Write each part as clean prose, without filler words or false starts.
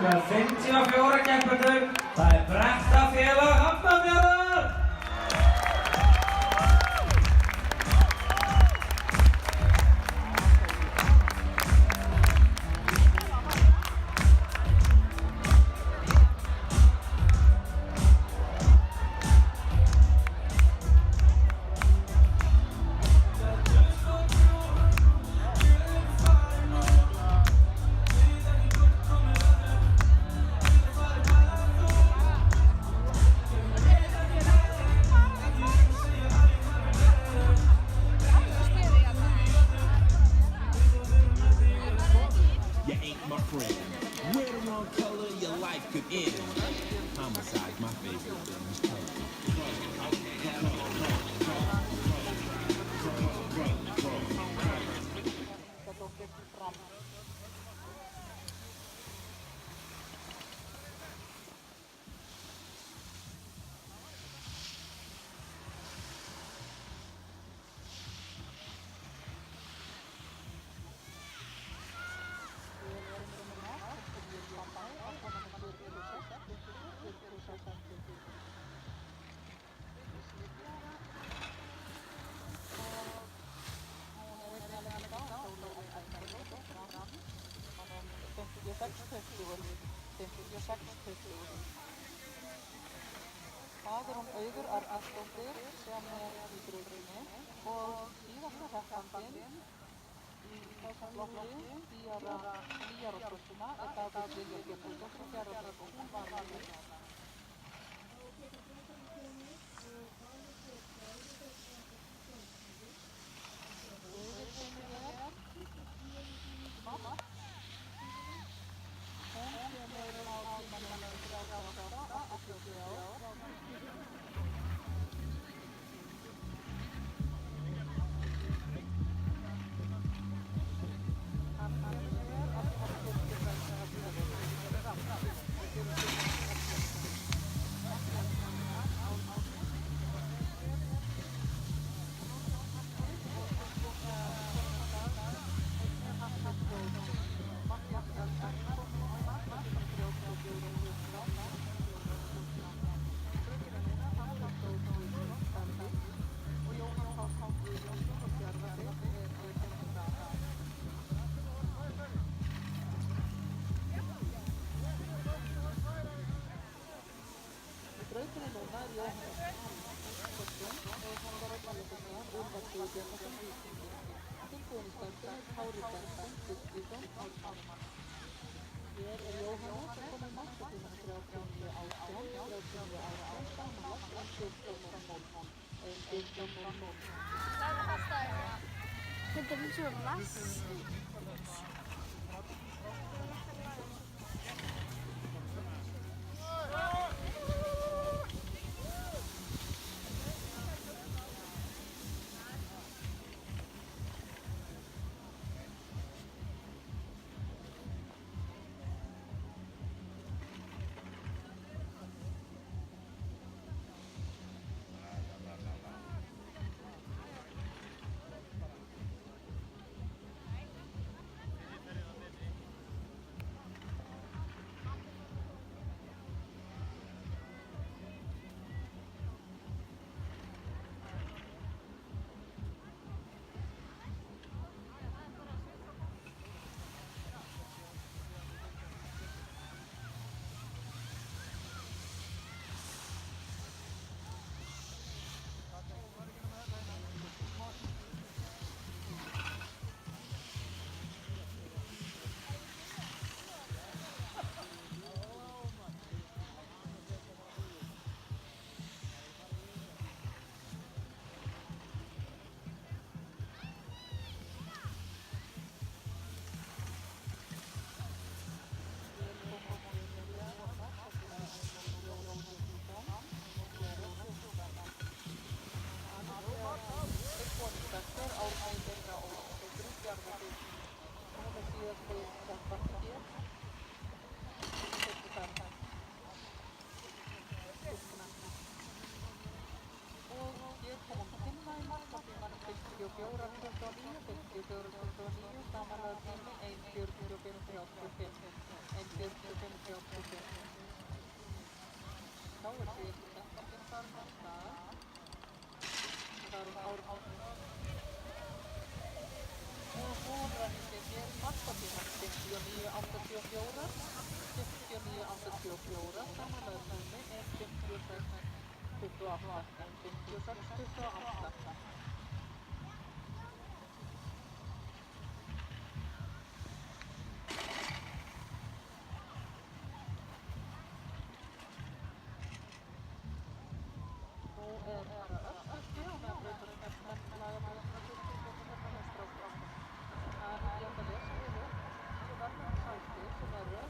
með 54 keppendur. Það er Brekknafélag Hafnarfjarðar. Það er hún Auður Arnarsdóttir sem er í brautinni og síðasta hreppandinn í þessum flokki, 10 ára stúlkuna, er Dagbjört Lilja Björnsdóttir og Fjarðarborg og hún var með hérna. Auður kemur hér, mamma. Hún kemur á tímanum 38 og 40 ár. Brautinni núna er Jóhannes Þorsteinsson og hann var á ballettinni Úlfar Guðbjarnarson Víkingi. Tilbúinn í starfstöð Kári Bergson Birgisson Ármann. Hér er Jóhannes að koma í markatíma 39:18 samanlagt 14:0. Þetta er eins og vass. er síðasti kemparkemparinn í dag. Það árum og fórræningin er markatíma 59.84, 59.84, samanlagðinni er 56.28 en 56.28. Nú er bara öllstykki og með breyturinn er lagamæðarna 20% mestra á strafnum. En ég ætla að lesa yfir þessu verðmætt sæti sem eru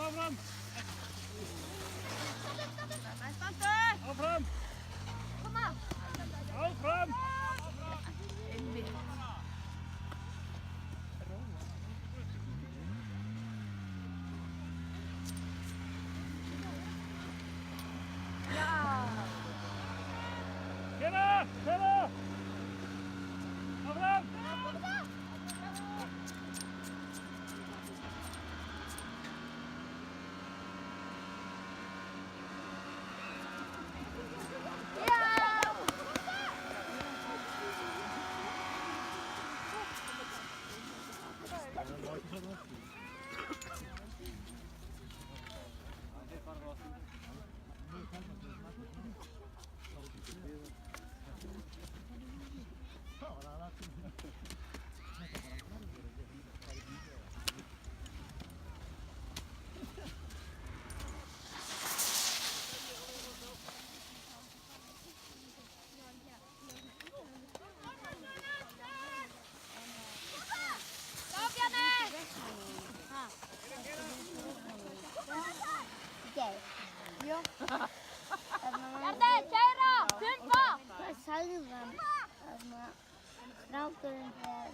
Áfram! Áfram! Áfram! Áfram! Kera! Kera! Áfram! Bjarni, kæra! Pumpa! Hvað sagði hann? Strákurinn þegar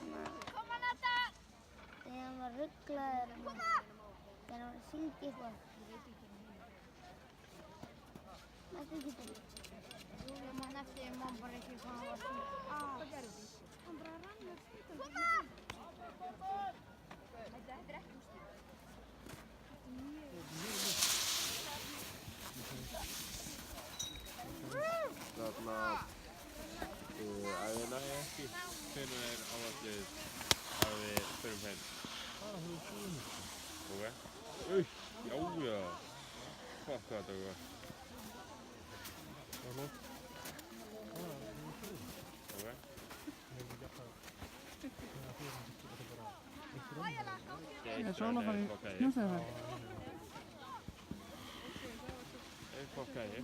hann var ruglaður þegar hann var að syngja eitthvað. Næstu ekki til. Ég man eftir, ég man bara ekki hvað hann var að syngja. Hvað gerði því? Hann bara rann með stýttum. Pumpa! Þetta er ekki úrslit. Þarna æðina ekki hvernig er áallið að við förum heim. Ok. Já. Hvað þetta var? Ok. Jeg tror nog faktisk, nu ser jeg. Fokkaði.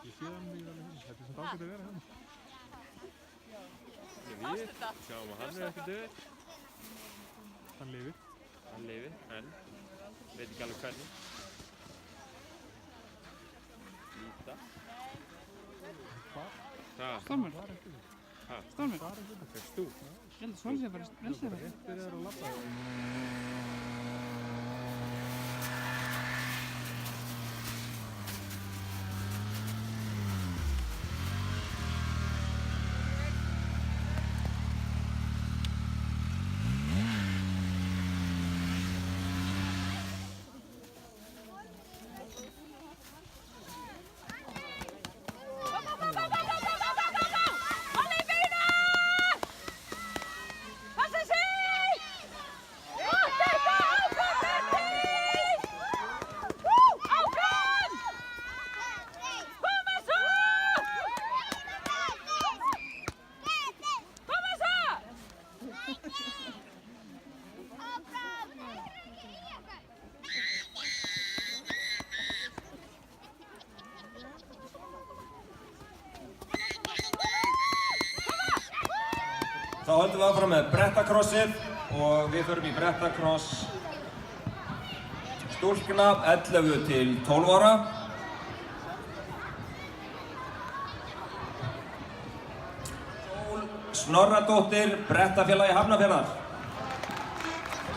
Ég sé hann í þetta sem það getur verið hann. Við sjáum að hann ekki döður. Hann lifir. Hann lifir, en veit ekki alveg hvernig. Líta. Hvar? Stormur. Ha? Stormur. Fyrst þú? Ég held að Svansi bara velsi það. Réttir er að labba. Þá höldum við áfram með brettakrossið og við förum í brettakross stúlkna 11 til 12 ára. Snorradóttir, Brettafélagi Hafnarfjarðar.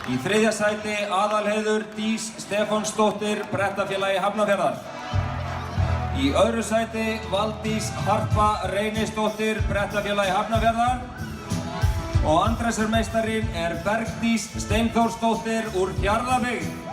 Í 3. sæti Aðalheiður Dís Stefánsdóttir, Brettafélagi Hafnarfjarðar. Í 2. sæti Valdís Harpa Reynisdóttir, Brettafélagi Hafnarfjarðar. Og andræsarmeistarinn er Bergdís Steinþórsdóttir úr Fjarðabyggð.